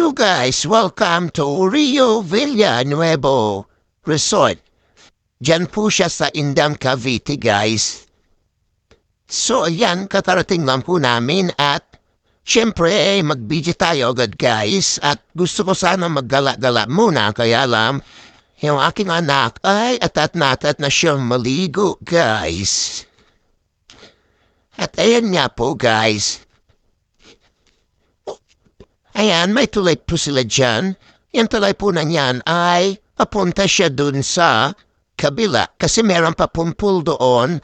Hello guys, welcome to Rio Villanueva Resort. Diyan po siya sa Indam, Cavite guys. So ayan, kakarating lang po namin at syempre mag-video tayo agad guys. At gusto ko sana maggala-gala muna kaya lang yung aking anak ay atat na siyang maligo guys. At ayan nga po guys. Ayan, may tulay po sila dyan. Yung tulay po na yan ay papunta siya dun sa kabila. Kasi meron pa pong pool doon.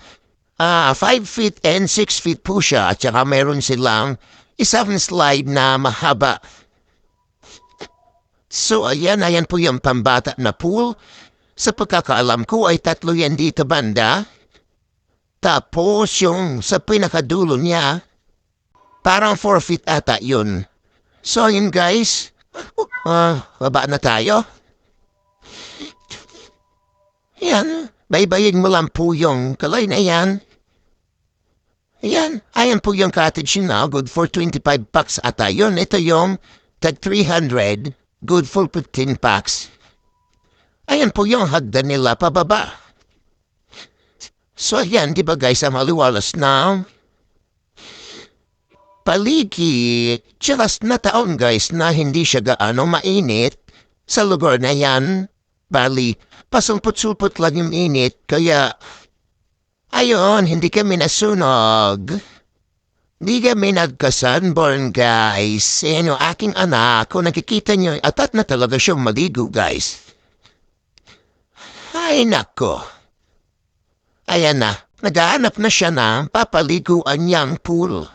5 feet and 6 feet po siya. At saka meron silang isang slide na mahaba. So ayan po yung pambata na pool. Sa pagkakaalam ko ay 3 yan dito banda. Tapos yung sa pinakadulo niya, parang 4 feet ata yun. So yun guys, baba na tayo. Yan, baybayin mo lang po yung kalay na yan. Ayan po yung cottage na, good for 25 bucks ata yun. Ito yung tag 300, good for 15 bucks. Ayan po yung hagdan nila pababa. So ayan, di ba guys, ang maliwalas na paligid, just na taon guys na hindi siya gaano mainit sa lugar na yan. Bali, pasulpot-sulpot lang yung init, kaya ayun, hindi kami nasunog. Hindi kami nagka-sunburn guys. Ayan yung aking anak, kung nakikita nyo, atat na talaga siyang maligo guys. Ay nako. Ayan na, naghahanap na siya ng papaliguan niyang pool.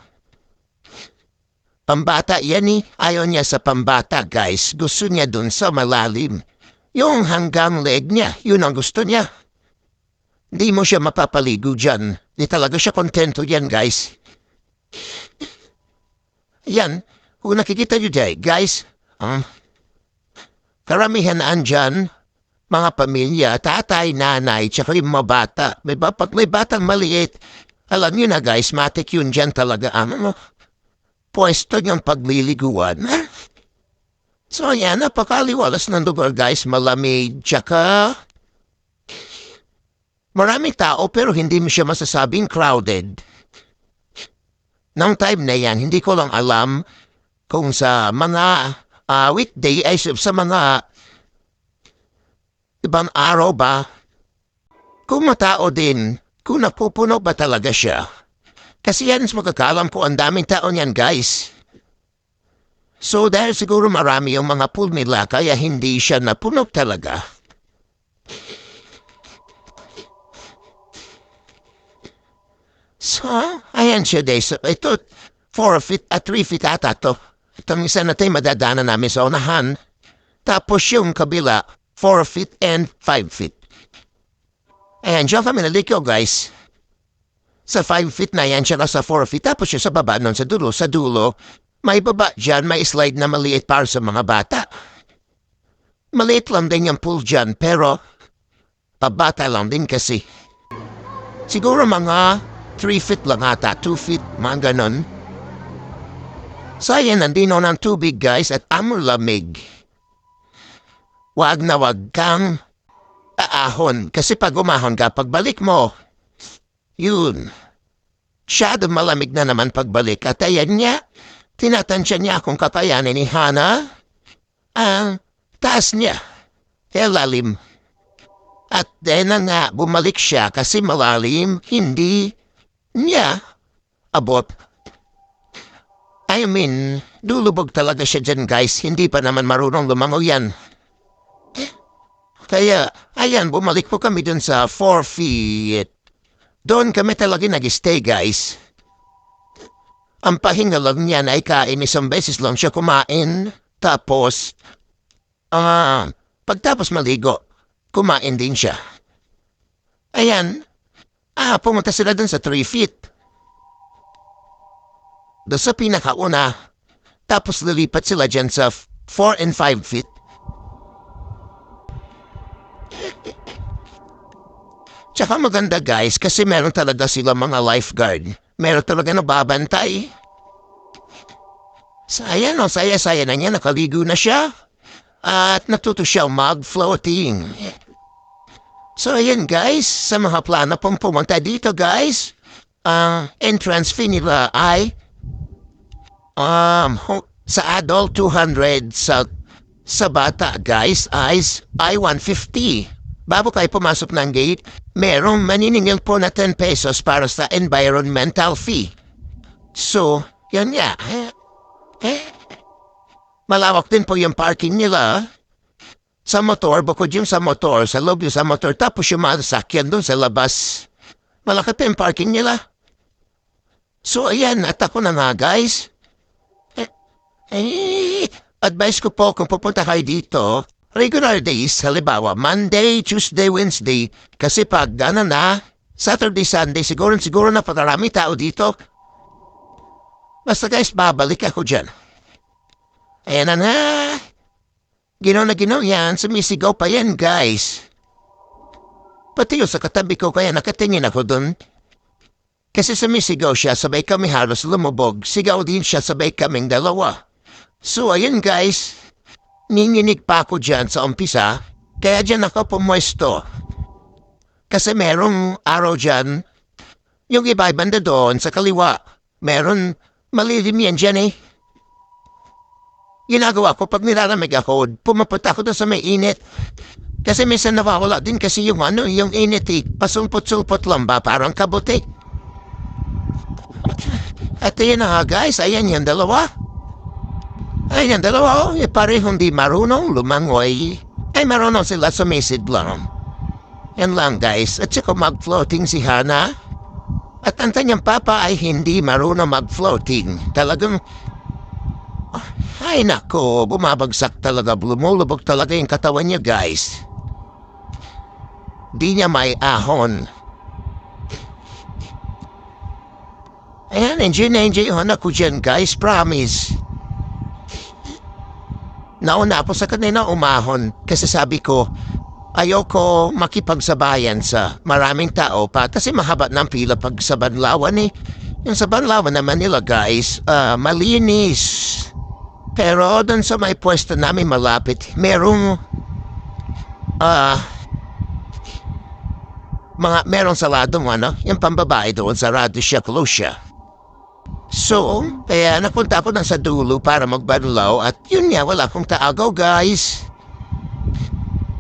Pambata yan ayaw niya sa pambata guys, gusto niya dun sa malalim. Yung hanggang leg niya, yun ang gusto niya. Di mo siya mapapaligo dyan, di talaga siya kontento yan guys. Yan, kung nakikita nyo dyan guys, karamihan andyan, mga pamilya, tatay, nanay, tsaka yung mga bata. Pag may batang maliit, alam nyo na guys, matik yun dyan talaga pwesto niyang pagliliguan. So yan, napakaliwalas ng lugar guys, malamig, tsaka maraming tao pero hindi mo siya masasabing crowded. Nang time na yan, hindi ko lang alam kung sa mga weekday ay sa mga ibang araw ba, kung matao din, kung napupuno ba talaga siya. Kasi yan sa magkakalam ko, ang daming tao niyan guys. So dahil siguro marami yung mga pool nila, kaya hindi siya napuno talaga. So, ayan siya guys. Ito, 4 feet at 3 feet ata to. Itong isa na tayo madadaanan namin sa unahan. Tapos yung kabila, 4 feet and 5 feet. Ayan, dyan kami naliko guys. Sa 5 feet na yan siya sa 4 feet. Tapos siya sa baba nun sa dulo, may baba dyan, may slide na maliit para sa mga bata. Maliit lang din yung pool dyan, pero pabata lang din kasi. Siguro mga 3 feet lang ata, 2 feet, mga ganon. So yan, nandino ng tubig guys at lamig. Wag na wag kang aahon kasi pag umahon ka, pagbalik mo, yun, siyado malamig na naman pagbalik at ayan niya, tinatansya niya kung kakayanin ni Hana ang taas niya, kaya lalim. At then nga, bumalik siya kasi malalim, hindi niya abot. I mean, lulubog talaga siya dyan guys, hindi pa naman marunong lumangoy yan. Kaya, ayan, bumalik po kami dun sa 4 feet. Doon kami talaga nag-stay guys. Ang pahinga lang niya ay kain, isang beses lang siya kumain. Tapos, pagtapos maligo, kumain din siya. Ayan, pumunta sila dun sa 3 feet. Doon sa pinakauna, tapos lilipat sila dyan sa 4 and 5 feet. Tsaka maganda guys kasi meron talaga sila mga lifeguard. Meron talaga nababantay. Saya no, saya-saya na niya, nakaligo na siya. At natuto siya mag-floating. So ayan guys, sa mga plano pong pumunta dito guys, ang entrance fee nila ay sa adult 200, sa bata guys ay 150. Bago kayo pumasok ng gate, merong maniningil po na 10 pesos para sa environmental fee. So, yan nga. Malawak din po yung parking nila. Sa motor, bukod yung sa motor, sa loob yung sa motor, tapos yung mga sasakyan doon sa labas. Malaki pa yung parking nila. So, ayan, at ako na nga, guys. Advice ko po kung pupunta kayo dito, regular days, halimbawa, Monday, Tuesday, Wednesday, kasi pag na, Saturday, Sunday, siguro na patarami tao dito. Basta guys, babalik ako dyan. Ayan na. Ginaw na ginaw yan, sumisigaw pa yan, guys. Pati yung sa katabi ko, kaya nakatingin ako dun. Kasi sumisigaw siya, sabay kami halos lumubog. Sigaw din siya, sabay kaming dalawa. So, ayun guys, ninginig pa ako dyan sa umpisa, kaya dyan ako pumwesto. Kasi merong araw dyan, yung iba banda doon sa kaliwa, meron malilim yan dyan eh. Ginagawa ko pag nilalamig ako, pumapunta ako doon sa may init. Kasi minsan nawawala din kasi yung yung init eh, pasulpot-sulpot lang ba, parang kabuti. At yun na nga guys, ayan yung dalawa. Ayan dalawa, parehong di marunong lumangoy. Ay marunong sila sumisid lang. Yan lang guys, at saka mag-floating si Hana. At ang kanyang papa ay hindi marunong mag-floating. Talagang, ay nako, bumabagsak talaga, lumulubog talaga yung katawan niya guys. Di niya may ahon. Ayan, enjoy na enjoy ako dyan guys, promise. Nauna po sa kanina umahon kasi sabi ko, ayoko makipagsabayan sa maraming tao pa kasi mahaba ng pila pag sa Banlawan eh. Yung sa Banlawan naman nila guys, malinis. Pero doon sa may pwesto namin malapit, merong merong saladong yung pambabae doon, sarado siya, close siya. So, kaya napunta ako na sa dulo para magbanlaw at yun nga, wala akong taagaw guys.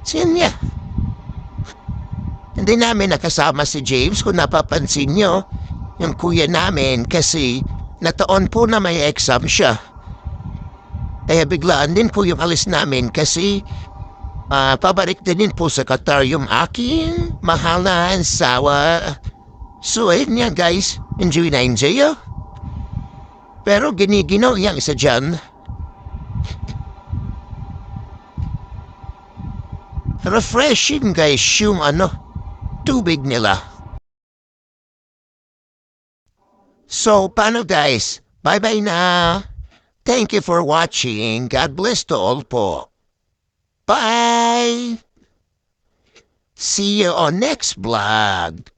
So yun nga. Hindi namin nakasama si James kung napapansin nyo, yung kuya namin kasi nataon po na may exam siya. Kaya biglaan din po yung alis namin kasi pabalik din po sa Qatar yung aking mahal na asawa. So ayun nga guys, enjoy na enjoy. Pero giniginaw yung isa dyan. Refreshing guys yung tubig nila. So paano guys? Bye-bye na. Thank you for watching. God bless to all po. Bye! See you on next vlog.